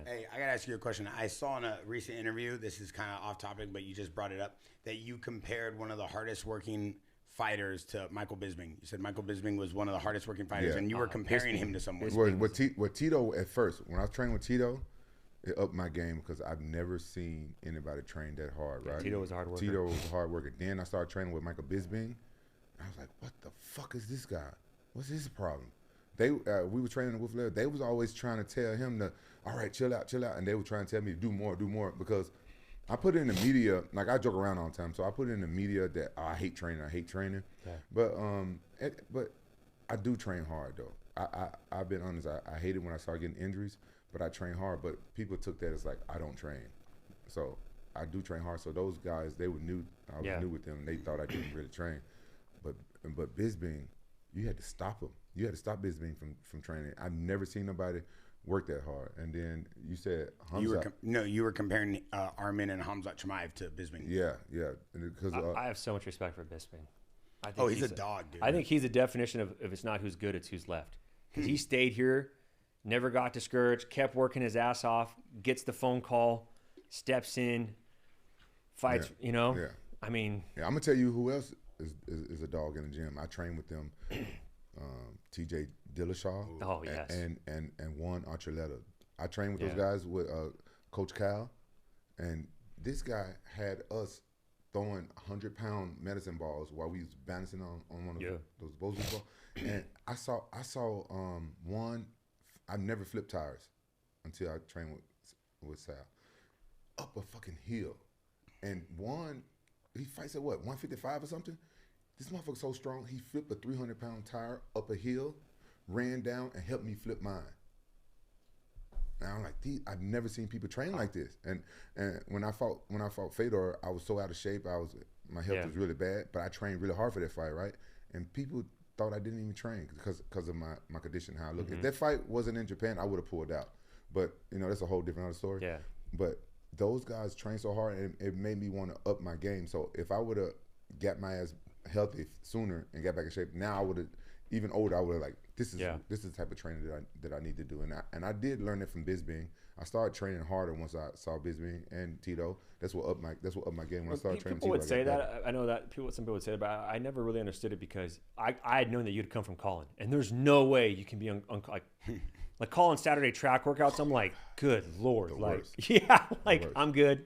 Hey, I got to ask you a question. I saw in a recent interview, this is kind of off topic, but you just brought it up, that you compared one of the hardest working fighters to Michael Bisping. You said Michael Bisping was one of the hardest working fighters, and you were comparing him to someone. With Tito, at first, when I was training with Tito, it upped my game because I've never seen anybody train that hard, right? Tito was a hard worker. Tito was a hard worker. Then I started training with Michael Bisping. I was like, what the fuck is this guy? What's his problem? We were training with Flair. They was always trying to tell him to, all right, chill out. And they were trying to tell me to do more. Because I put it in the media, like I joke around all the time. So I put it in the media that I hate training. Yeah. But I do train hard though. I've been honest. I hate it when I start getting injuries, but I train hard. But people took that as like I don't train. So I do train hard. So those guys, I was new with them. And they thought I didn't really train. But Bisping, you had to stop him. You had to stop Bisping from training. I've never seen nobody work that hard. And then you said Hamzat. You were comparing Armin and Hamzat Chimaev to Bisping. Yeah. Because I have so much respect for Bisping. He's a dog, dude. I think he's a definition of if it's not who's good, it's who's left. Because he stayed here, never got discouraged, kept working his ass off, gets the phone call, steps in, fights, Yeah. I mean. Yeah, I'm going to tell you who else is a dog in the gym. I train with them. TJ Dillashaw. Oh, yes. And Juan Archuleta. I train with those guys with Coach Cal. And this guy had us throwing 100-pound medicine balls while we was balancing on one of those balls. And I saw Juan, I never flipped tires until I trained with Sal. Up a fucking hill. And Juan, he fights at what, 155 or something? This motherfucker's so strong, he flipped a 300-pound tire up a hill, ran down, and helped me flip mine. And I'm like, I've never seen people train like this. And when I fought Fedor, I was so out of shape. My health was really bad, but I trained really hard for that fight, right? And people thought I didn't even train because of my condition, how I look. If that fight wasn't in Japan, I would have pulled out. But that's a whole different other story. Yeah. But those guys train so hard, and it made me want to up my game. So if I would have got my ass healthy sooner and got back in shape, now I would have, even older, I would have like, this is the type of training that I need to do. And I did learn it from Bisping. I started training harder once I saw Bisping and Tito. That's what upped my game when I started training. People would say that. I know that some people would say that, but I never really understood it because I had known that you'd come from Colin, and there's no way you can be like Colin Saturday track workouts. I'm like, good Lord, I'm good.